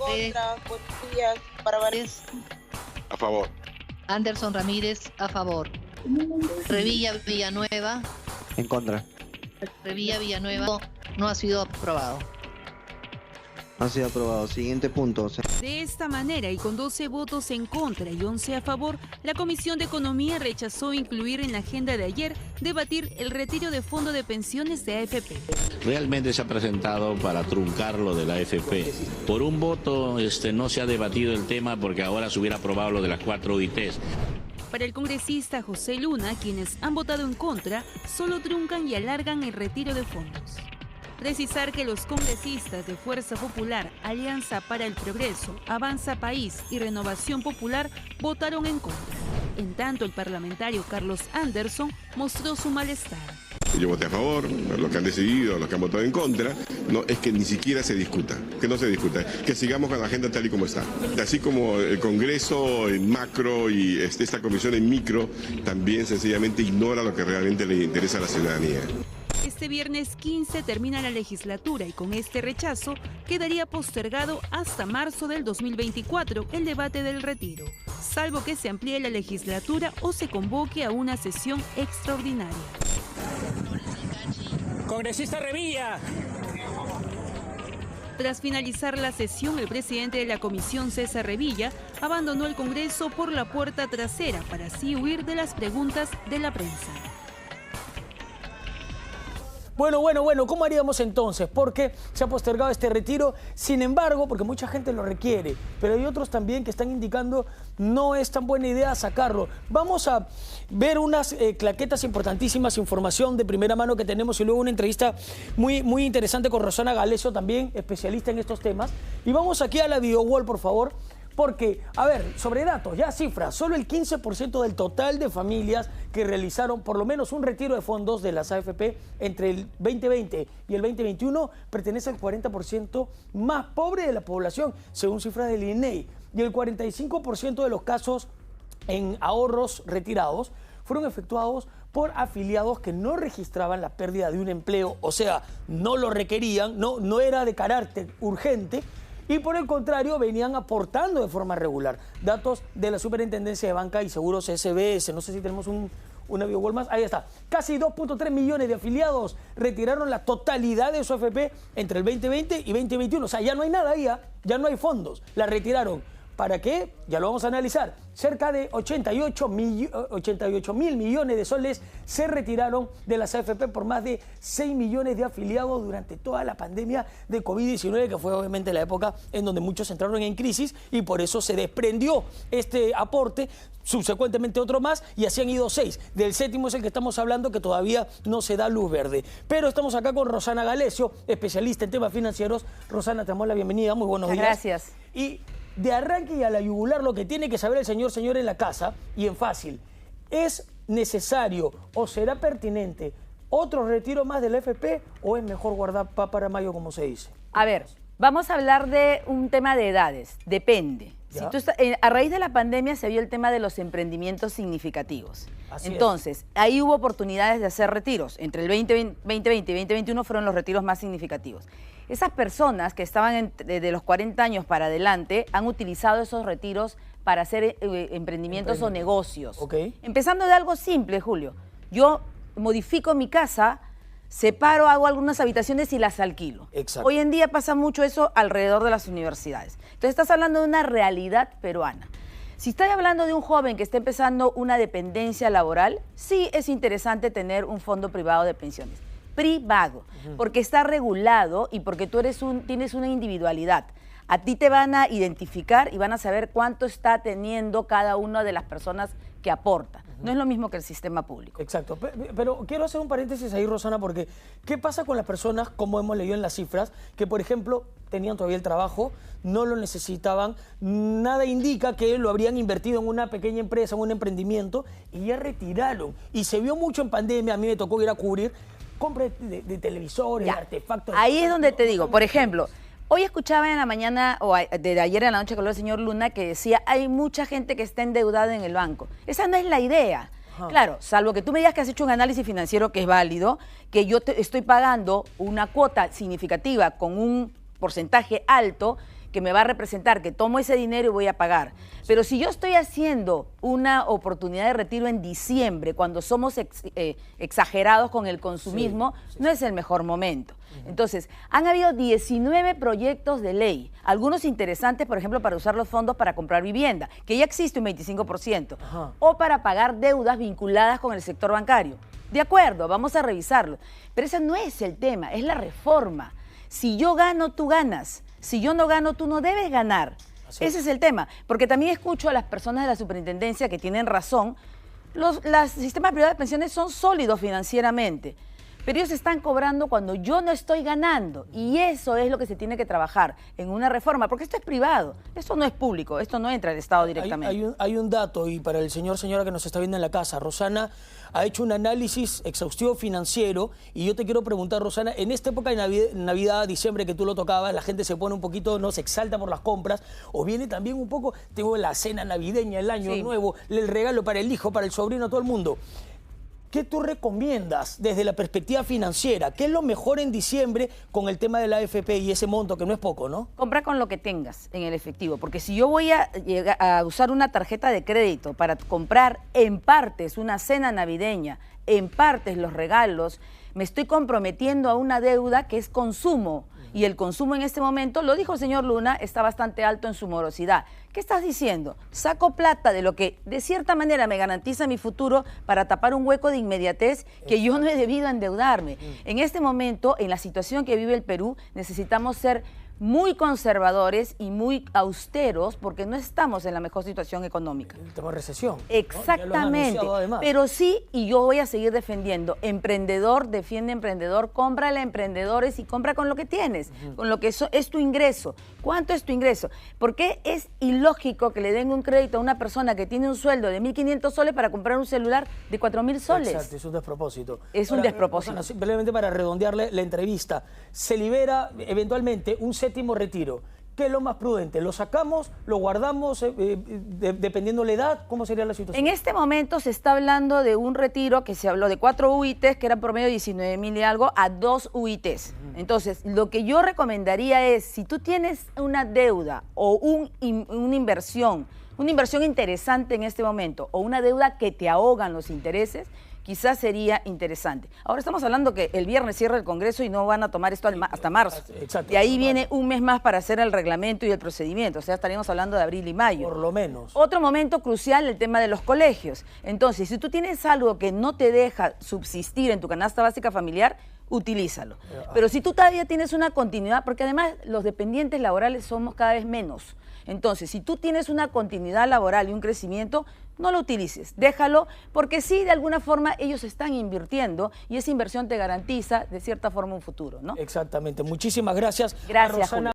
contra. Buenos días. Para Ramírez, A favor. Anderson Ramírez, a favor. Revilla Villanueva, En contra. no ha sido aprobado. Ha sido aprobado. Siguiente punto. De esta manera, y con 12 votos en contra y 11 a favor, la Comisión de Economía rechazó incluir en la agenda de ayer debatir el retiro de fondo de pensiones de AFP. Realmente se ha presentado para truncar lo de la AFP. Por un voto no se ha debatido el tema porque ahora se hubiera aprobado lo de las 4 OITs. Para el congresista José Luna, quienes han votado en contra, solo truncan y alargan el retiro de fondos. Precisar que los congresistas de Fuerza Popular, Alianza para el Progreso, Avanza País y Renovación Popular votaron en contra. En tanto, el parlamentario Carlos Anderson mostró su malestar. Yo voté a favor, los que han decidido, los que han votado en contra, no es que ni siquiera se discuta, que no se discuta, que sigamos con la agenda tal y como está. Así como el Congreso en macro y esta comisión en micro también sencillamente ignora lo que realmente le interesa a la ciudadanía. Este viernes 15 termina la legislatura y con este rechazo quedaría postergado hasta marzo del 2024 el debate del retiro, salvo que se amplíe la legislatura o se convoque a una sesión extraordinaria. Congresista Revilla. Tras finalizar la sesión, el presidente de la comisión, César Revilla, abandonó el Congreso por la puerta trasera para así huir de las preguntas de la prensa. Bueno, ¿cómo haríamos entonces? Porque se ha postergado este retiro, sin embargo, porque mucha gente lo requiere, pero hay otros también que están indicando no es tan buena idea sacarlo. Vamos a ver unas claquetas importantísimas, información de primera mano que tenemos y luego una entrevista muy interesante con Rosana Galecio, también especialista en estos temas. Y vamos aquí a la video wall, por favor. Porque, a ver, sobre datos, ya cifras, solo el 15% del total de familias que realizaron por lo menos un retiro de fondos de las AFP entre el 2020 y el 2021 pertenece al 40% más pobre de la población, según cifras del INEI. Y el 45% de los casos en ahorros retirados fueron efectuados por afiliados que no registraban la pérdida de un empleo, o sea, no lo requerían, no era de carácter urgente, y por el contrario venían aportando de forma regular. Datos de la Superintendencia de Banca y Seguros SBS, no sé si tenemos una biowall más, ahí está. Casi 2.3 millones de afiliados retiraron la totalidad de su AFP entre el 2020 y 2021, o sea, ya no hay nada ahí, ya no hay fondos, la retiraron. ¿Para qué? Ya lo vamos a analizar. Cerca de 88 mil millones de soles se retiraron de las AFP por más de 6 millones de afiliados durante toda la pandemia de COVID-19, que fue obviamente la época en donde muchos entraron en crisis y por eso se desprendió este aporte, subsecuentemente otro más, y así han ido 6. Del séptimo es el que estamos hablando, que todavía no se da luz verde. Pero estamos acá con Rosana Galecio, especialista en temas financieros. Rosana, te damos la bienvenida, muy buenos días. Gracias. Y de arranque y a la yugular, lo que tiene que saber el señor en la casa, y en fácil, ¿es necesario o será pertinente otro retiro más del FP o es mejor guardar para mayo, como se dice? A ver, vamos a hablar de un tema de edades, depende. Si a raíz de la pandemia se vio el tema de los emprendimientos significativos. Entonces, ahí hubo oportunidades de hacer retiros. Entre el 2020 y 2021 fueron los retiros más significativos. Esas personas que estaban de los 40 años para adelante han utilizado esos retiros para hacer emprendimientos o negocios. Empezando de algo simple, Julio. Yo modifico mi casa, separo, hago algunas habitaciones y las alquilo. Exacto. Hoy en día pasa mucho eso alrededor de las universidades. Entonces estás hablando de una realidad peruana. Si estás hablando de un joven que está empezando una dependencia laboral, sí es interesante tener un fondo privado de pensiones. Privado, porque está regulado y porque tú tienes una individualidad. A ti te van a identificar y van a saber cuánto está teniendo cada una de las personas que aporta. No es lo mismo que el sistema público. Exacto, pero quiero hacer un paréntesis ahí, Rosana, porque ¿qué pasa con las personas, como hemos leído en las cifras, que por ejemplo tenían todavía el trabajo, no lo necesitaban, nada indica que lo habrían invertido en una pequeña empresa, en un emprendimiento, y ya retiraron? Y se vio mucho en pandemia, a mí me tocó ir a cubrir compras de televisores, de artefactos. Ahí es donde te digo, por ejemplo, hoy escuchaba en la mañana, o de ayer en la noche con el señor Luna, que decía, hay mucha gente que está endeudada en el banco. Esa no es la idea. Claro, salvo que tú me digas que has hecho un análisis financiero que es válido, que yo estoy pagando una cuota significativa con un porcentaje alto, que me va a representar, que tomo ese dinero y voy a pagar. Pero si yo estoy haciendo una oportunidad de retiro en diciembre, cuando somos exagerados con el consumismo, no es el mejor momento. Entonces, han habido 19 proyectos de ley, algunos interesantes, por ejemplo, para usar los fondos para comprar vivienda, que ya existe un 25%, o para pagar deudas vinculadas con el sector bancario. De acuerdo, vamos a revisarlo. Pero ese no es el tema, es la reforma. Si yo gano, tú ganas. Si yo no gano, tú no debes ganar. Ese es el tema. Porque también escucho a las personas de la superintendencia que tienen razón. Los sistemas privados de pensiones son sólidos financieramente, pero ellos están cobrando cuando yo no estoy ganando. Y eso es lo que se tiene que trabajar en una reforma, porque esto es privado, esto no es público, esto no entra al Estado directamente. Hay un dato, y para el señora que nos está viendo en la casa, Rosana ha hecho un análisis exhaustivo financiero, y yo te quiero preguntar, Rosana, en esta época de Navidad, diciembre, que tú lo tocabas, la gente se pone un poquito, no se exalta por las compras, o viene también un poco, tengo la cena navideña, el año nuevo, el regalo para el hijo, para el sobrino, todo el mundo. ¿Qué tú recomiendas desde la perspectiva financiera? ¿Qué es lo mejor en diciembre con el tema de la AFP y ese monto, que no es poco, ¿no? Compra con lo que tengas en el efectivo, porque si yo voy a usar una tarjeta de crédito para comprar en partes una cena navideña, en partes los regalos, me estoy comprometiendo a una deuda que es consumo. Y el consumo en este momento, lo dijo el señor Luna, está bastante alto en su morosidad. ¿Qué estás diciendo? Saco plata de lo que de cierta manera me garantiza mi futuro para tapar un hueco de inmediatez que yo no he debido endeudarme. En este momento, en la situación que vive el Perú, necesitamos ser muy conservadores y muy austeros porque no estamos en la mejor situación económica. El tema de recesión. Exactamente. ¿No? Pero sí, y yo voy a seguir defendiendo, emprendedor, defiende emprendedor, cómprale a emprendedores y compra con lo que tienes, con lo que es tu ingreso. ¿Cuánto es tu ingreso? ¿Por qué es ilógico que le den un crédito a una persona que tiene un sueldo de 1.500 soles para comprar un celular de 4.000 soles? Exacto, es un despropósito. Es un despropósito. Rosana, simplemente para redondearle la entrevista, se libera eventualmente un séptimo retiro. ¿Qué es lo más prudente? ¿Lo sacamos? ¿Lo guardamos? Dependiendo la edad, ¿cómo sería la situación? En este momento se está hablando de un retiro que se habló de 4 UITs, que eran promedio 19.000 y algo, a 2 UITs. Entonces, lo que yo recomendaría es, si tú tienes una deuda o una inversión interesante en este momento, o una deuda que te ahogan los intereses, quizás sería interesante. Ahora estamos hablando que el viernes cierra el Congreso y no van a tomar esto hasta marzo. Exacto. Y ahí viene un mes más para hacer el reglamento y el procedimiento. O sea, estaríamos hablando de abril y mayo. Por lo menos. Otro momento crucial, el tema de los colegios. Entonces, si tú tienes algo que no te deja subsistir en tu canasta básica familiar, utilízalo. Pero si tú todavía tienes una continuidad, porque además los dependientes laborales somos cada vez menos. Entonces, si tú tienes una continuidad laboral y un crecimiento, no lo utilices, déjalo, porque sí, de alguna forma ellos están invirtiendo y esa inversión te garantiza de cierta forma un futuro, ¿no? Exactamente. Muchísimas gracias. Gracias, Rosana.